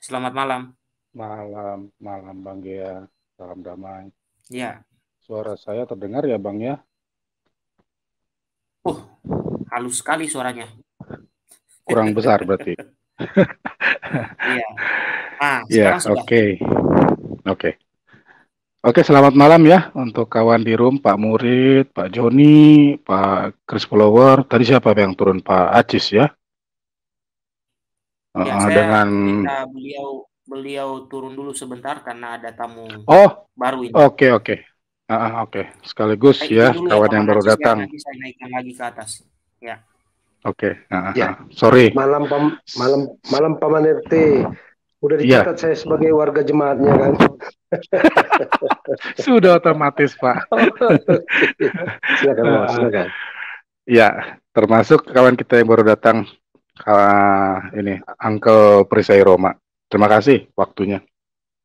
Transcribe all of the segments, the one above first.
Selamat malam. Malam, malam Bang Gea, salam damai. Ya, Suara saya terdengar ya Bang ya? uh, halus sekali suaranya. Kurang besar berarti. Iya. Ah, sekarang Ya, sudah. oke. Oke, selamat malam ya untuk kawan di room, Pak Murid, Pak Joni, Pak Chris Follower. Tadi siapa yang turun? Pak Acis ya? Ya, saya Dengan minta beliau beliau turun dulu sebentar karena ada tamu Oh, baru ini. oke. Oke. Sekaligus Saya ya izin dulu ya kawan yang Paman baru Aziz ya, datang. nanti saya naikkan lagi ke atas. Ya. Oke. Ya, Sorry. malam malam malam Paman RT. Udah Iya, dicatat saya sebagai warga jemaatnya kan. sudah otomatis Pak. Silakan Mas, Uh, silakan. Ya, termasuk kawan kita yang baru datang, ini Uncle Prisai Roma. Terima kasih waktunya.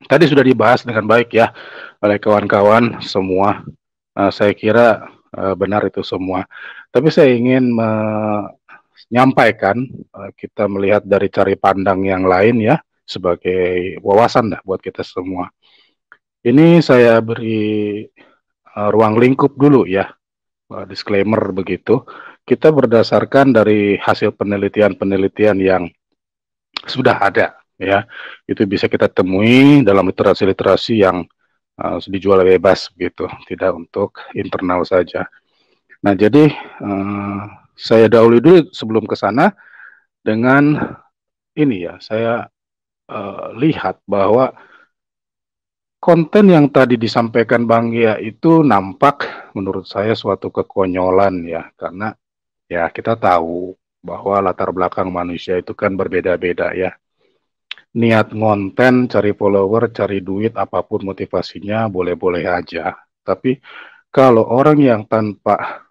Tadi sudah dibahas dengan baik ya oleh kawan-kawan semua. Saya kira benar itu semua. Tapi saya ingin menyampaikan, kita melihat dari cari pandang yang lain ya, sebagai wawasan dah buat kita semua. Ini saya beri ruang lingkup dulu ya, disclaimer begitu. Kita berdasarkan dari hasil penelitian-penelitian yang sudah ada ya. Itu bisa kita temui dalam literasi-literasi yang dijual bebas begitu, tidak untuk internal saja. Nah, jadi saya dahului dulu sebelum ke sana dengan ini ya, saya lihat bahwa konten yang tadi disampaikan Bang Gia itu nampak menurut saya suatu kekonyolan ya, karena ya kita tahu bahwa latar belakang manusia itu kan berbeda-beda ya. Niat ngonten, cari follower, cari duit, apapun motivasinya boleh-boleh aja. Tapi kalau orang yang tanpa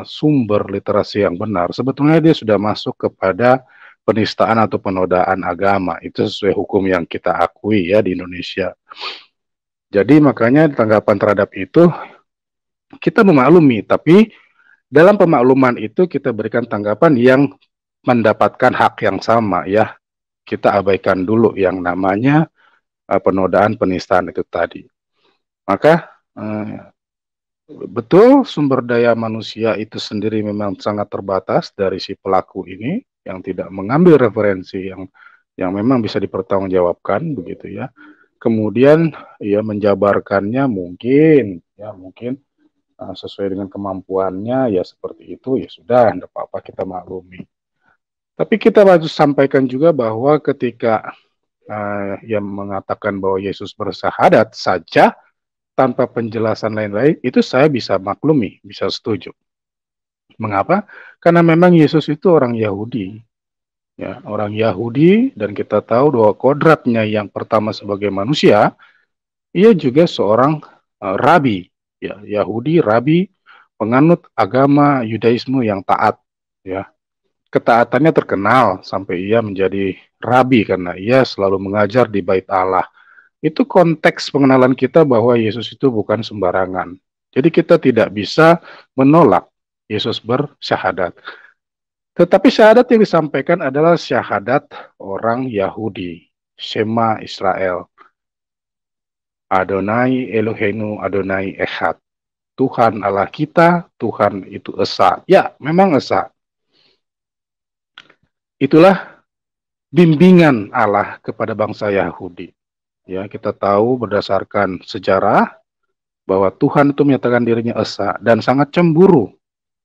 sumber literasi yang benar, sebetulnya dia sudah masuk kepada penistaan atau penodaan agama. Itu sesuai hukum yang kita akui ya di Indonesia. Jadi makanya tanggapan terhadap itu kita memaklumi, tapi dalam pemakluman itu kita berikan tanggapan yang mendapatkan hak yang sama ya. Kita abaikan dulu yang namanya penodaan penistaan itu tadi. Maka betul sumber daya manusia itu sendiri memang sangat terbatas dari si pelaku ini yang tidak mengambil referensi yang memang bisa dipertanggungjawabkan begitu ya. Kemudian ya menjabarkannya mungkin sesuai dengan kemampuannya ya seperti itu ya sudah tidak apa-apa kita maklumi. Tapi kita harus sampaikan juga bahwa ketika yang mengatakan bahwa Yesus bersyahadat saja tanpa penjelasan lain-lain, itu saya bisa maklumi, bisa setuju. Mengapa? Karena memang Yesus itu orang Yahudi. Ya, orang Yahudi, dan kita tahu bahwa kodratnya yang pertama sebagai manusia, ia juga seorang rabi. Ya, Yahudi, rabi, penganut agama Yudaisme yang taat. Ya, ketaatannya terkenal sampai ia menjadi rabi karena ia selalu mengajar di bait Allah. Itu konteks pengenalan kita bahwa Yesus itu bukan sembarangan. Jadi kita tidak bisa menolak Yesus bersyahadat. Tetapi syahadat yang disampaikan adalah syahadat orang Yahudi. Shema Israel. Adonai Eloheinu Adonai Echad. Tuhan Allah kita, Tuhan itu Esa. Ya, memang Esa. Itulah bimbingan Allah kepada bangsa Yahudi. Ya, kita tahu berdasarkan sejarah bahwa Tuhan itu menyatakan dirinya esa dan sangat cemburu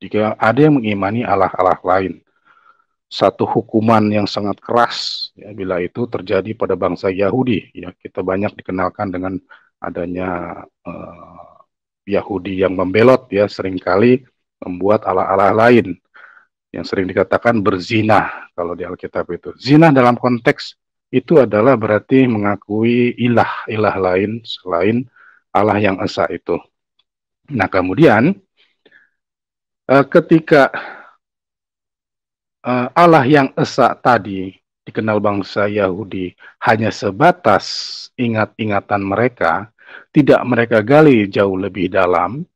jika ada yang mengimani Allah-Allah lain. Satu hukuman yang sangat keras ya, bila itu terjadi pada bangsa Yahudi. Ya, kita banyak dikenalkan dengan adanya Yahudi yang membelot ya, seringkali membuat Allah-Allah lain yang sering dikatakan berzina kalau di Alkitab itu. Zina dalam konteks itu adalah berarti mengakui ilah lain selain Allah yang esa itu. Nah, kemudian ketika Allah yang esa tadi dikenal bangsa Yahudi hanya sebatas ingat-ingatan mereka, tidak mereka gali jauh lebih dalam.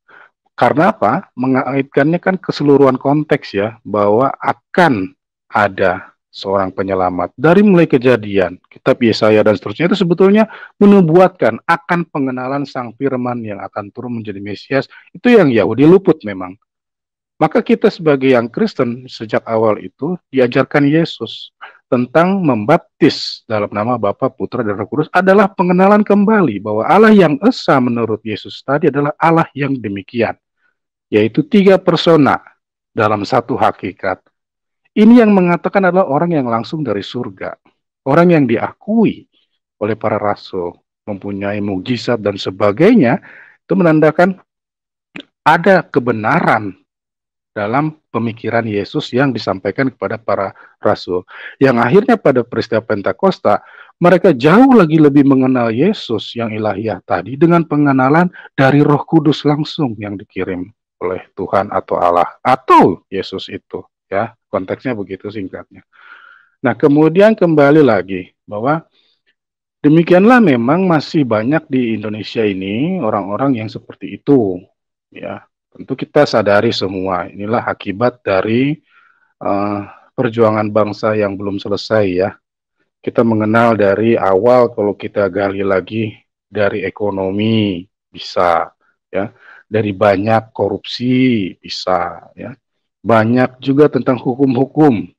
Karena apa? Mengaitkannya kan keseluruhan konteks ya, bahwa akan ada seorang penyelamat. Dari mulai Kejadian, kitab Yesaya dan seterusnya itu sebetulnya menubuatkan akan pengenalan Sang Firman yang akan turun menjadi Mesias. Itu yang Yahudi luput memang. Maka kita sebagai yang Kristen sejak awal itu diajarkan Yesus tentang membaptis dalam nama Bapa, Putra, dan Roh Kudus adalah pengenalan kembali bahwa Allah yang esa menurut Yesus tadi adalah Allah yang demikian, yaitu 3 persona dalam satu hakikat. Ini yang mengatakan adalah orang yang langsung dari surga, orang yang diakui oleh para rasul, mempunyai mukjizat dan sebagainya, itu menandakan ada kebenaran dalam pemikiran Yesus yang disampaikan kepada para rasul. Yang akhirnya pada peristiwa Pentakosta, mereka jauh lagi lebih mengenal Yesus yang ilahiyah tadi dengan pengenalan dari Roh Kudus langsung yang dikirim oleh Tuhan atau Allah atau Yesus itu. Ya, konteksnya begitu singkatnya. Nah, kemudian kembali lagi bahwa demikianlah memang masih banyak di Indonesia ini orang-orang yang seperti itu, ya. Tentu kita sadari semua, inilah akibat dari perjuangan bangsa yang belum selesai ya. Kita mengenal dari awal, kalau kita gali lagi dari ekonomi bisa, ya, dari banyak korupsi bisa, ya, banyak juga tentang hukum-hukum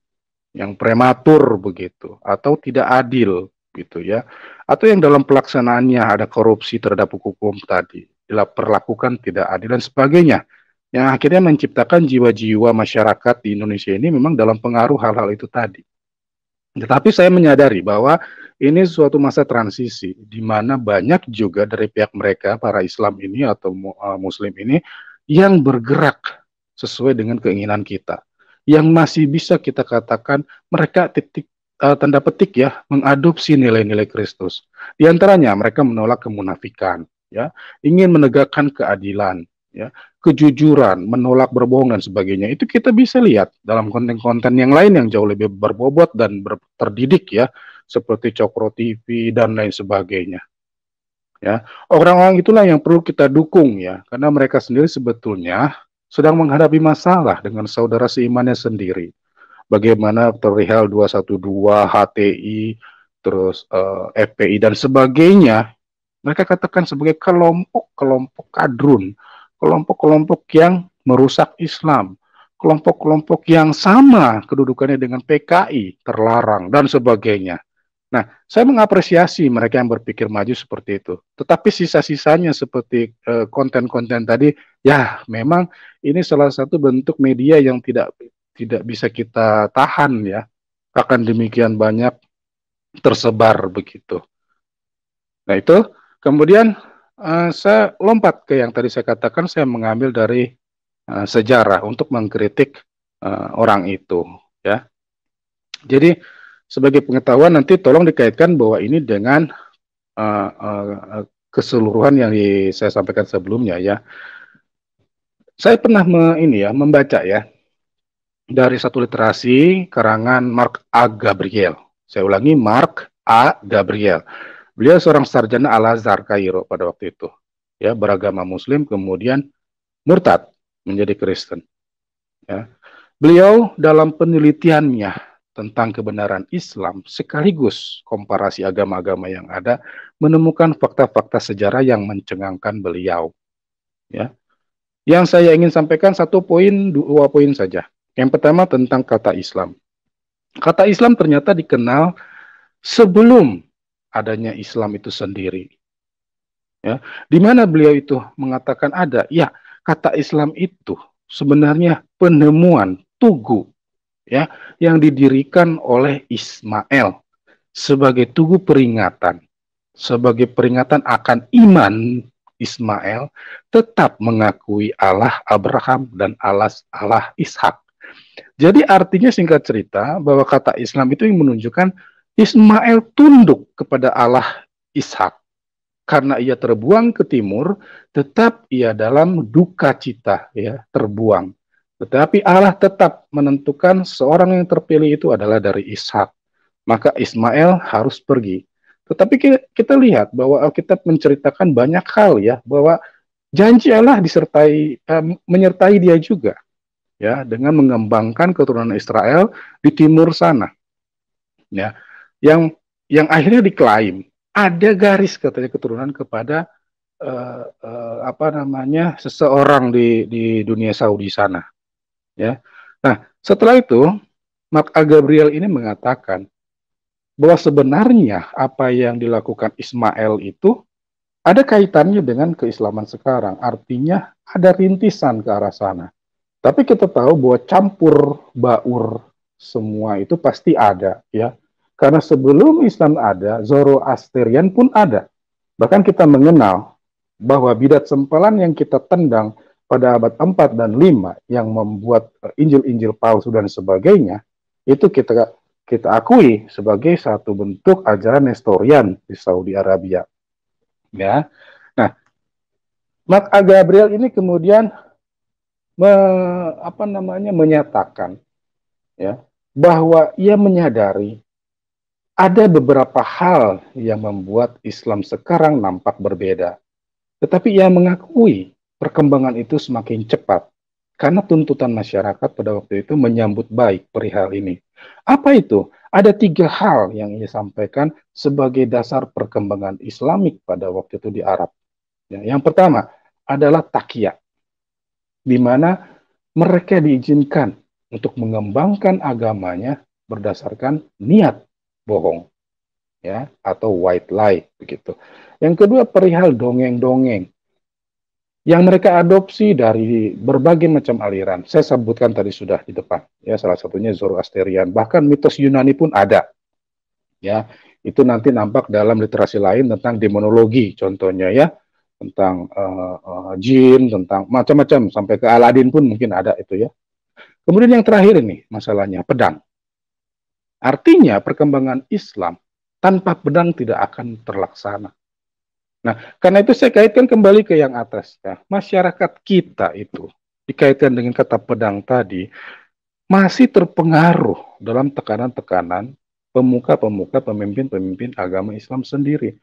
yang prematur begitu, atau tidak adil gitu ya, atau yang dalam pelaksanaannya ada korupsi terhadap hukum tadi, diperlakukan tidak adil dan sebagainya, yang akhirnya menciptakan jiwa-jiwa masyarakat di Indonesia ini memang dalam pengaruh hal-hal itu tadi. Tetapi saya menyadari bahwa ini suatu masa transisi, di mana banyak juga dari pihak mereka, para Islam ini atau Muslim ini, yang bergerak sesuai dengan keinginan kita, yang masih bisa kita katakan mereka tanda petik ya, mengadopsi nilai-nilai Kristus. Di antaranya mereka menolak kemunafikan, ya, ingin menegakkan keadilan, ya, kejujuran, menolak berbohong dan sebagainya. Itu kita bisa lihat dalam konten-konten yang lain yang jauh lebih berbobot dan terdidik ya, seperti Cokro TV dan lain sebagainya. Ya, orang-orang itulah yang perlu kita dukung ya, karena mereka sendiri sebetulnya sedang menghadapi masalah dengan saudara seimannya sendiri. Bagaimana perihal 212, HTI, terus FPI dan sebagainya, mereka katakan sebagai kelompok kadrun, kelompok-kelompok yang merusak Islam, kelompok-kelompok yang sama kedudukannya dengan PKI, terlarang, dan sebagainya. Nah, saya mengapresiasi mereka yang berpikir maju seperti itu. Tetapi sisa-sisanya seperti konten-konten tadi, ya memang ini salah satu bentuk media yang tidak bisa kita tahan ya. Akan demikian banyak tersebar begitu. Nah itu, kemudian saya lompat ke yang tadi saya katakan, saya mengambil dari sejarah untuk mengkritik orang itu ya. Jadi sebagai pengetahuan nanti tolong dikaitkan bahwa ini dengan keseluruhan yang saya sampaikan sebelumnya ya. Saya pernah membaca ya dari satu literasi karangan Mark A. Gabriel. Saya ulangi, Mark A. Gabriel. Beliau seorang sarjana Al-Azhar Kairo pada waktu itu. Ya, beragama Muslim kemudian murtad menjadi Kristen. Ya. Beliau dalam penelitiannya tentang kebenaran Islam sekaligus komparasi agama-agama yang ada menemukan fakta-fakta sejarah yang mencengangkan beliau. Ya. Yang saya ingin sampaikan 1 poin, 2 poin saja. Yang pertama tentang kata Islam. Kata Islam ternyata dikenal sebelum adanya Islam itu sendiri. Ya, di mana beliau itu mengatakan ada? Ya, kata Islam itu sebenarnya penemuan tugu ya yang didirikan oleh Ismail sebagai tugu peringatan, sebagai peringatan akan iman Ismail tetap mengakui Allah Abraham dan Allah Ishak. Jadi artinya singkat cerita bahwa kata Islam itu yang menunjukkan Ismail tunduk kepada Allah Ishak. Karena ia terbuang ke timur, tetap ia dalam duka cita ya, terbuang. Tetapi Allah tetap menentukan seorang yang terpilih itu adalah dari Ishak. Maka Ismail harus pergi. Tetapi kita lihat bahwa Alkitab menceritakan banyak hal ya, bahwa janji Allah menyertai dia juga. Ya, dengan mengembangkan keturunan Israel di timur sana. ya, yang akhirnya diklaim ada garis katanya keturunan kepada apa namanya seseorang di dunia Saudi sana, ya. Nah, setelah itu Mark A. Gabriel ini mengatakan bahwa sebenarnya apa yang dilakukan Ismail itu ada kaitannya dengan keislaman sekarang, artinya ada rintisan ke arah sana. Tapi kita tahu bahwa campur baur semua itu pasti ada, ya. Karena sebelum Islam ada, Zoroastrian pun ada. Bahkan kita mengenal bahwa bidat sempalan yang kita tendang pada abad 4 dan 5 yang membuat Injil-Injil palsu dan sebagainya, itu kita akui sebagai satu bentuk ajaran Nestorian di Saudi Arabia. Ya. Nah, Mark A. Gabriel ini kemudian menyatakan, ya, bahwa ia menyadari ada beberapa hal yang membuat Islam sekarang nampak berbeda. Tetapi ia mengakui perkembangan itu semakin cepat karena tuntutan masyarakat pada waktu itu menyambut baik perihal ini. Apa itu? Ada 3 hal yang ia sampaikan sebagai dasar perkembangan Islamik pada waktu itu di Arab. Ya, yang pertama adalah taqiyya, di mana mereka diizinkan untuk mengembangkan agamanya berdasarkan niat bohong, ya, atau white lie begitu. Yang kedua perihal dongeng-dongeng yang mereka adopsi dari berbagai macam aliran. Saya sebutkan tadi sudah di depan, ya, salah satunya Zoroastrian, bahkan mitos Yunani pun ada. Ya, itu nanti nampak dalam literasi lain tentang demonologi contohnya, ya, tentang jin, tentang macam-macam sampai ke Aladin pun mungkin ada itu, ya. Kemudian yang terakhir ini masalahnya pedang. Artinya perkembangan Islam tanpa pedang tidak akan terlaksana. Nah, karena itu saya kaitkan kembali ke yang atas, ya. Masyarakat kita itu dikaitkan dengan kata pedang tadi masih terpengaruh dalam tekanan-tekanan pemuka-pemuka, pemimpin-pemimpin agama Islam sendiri.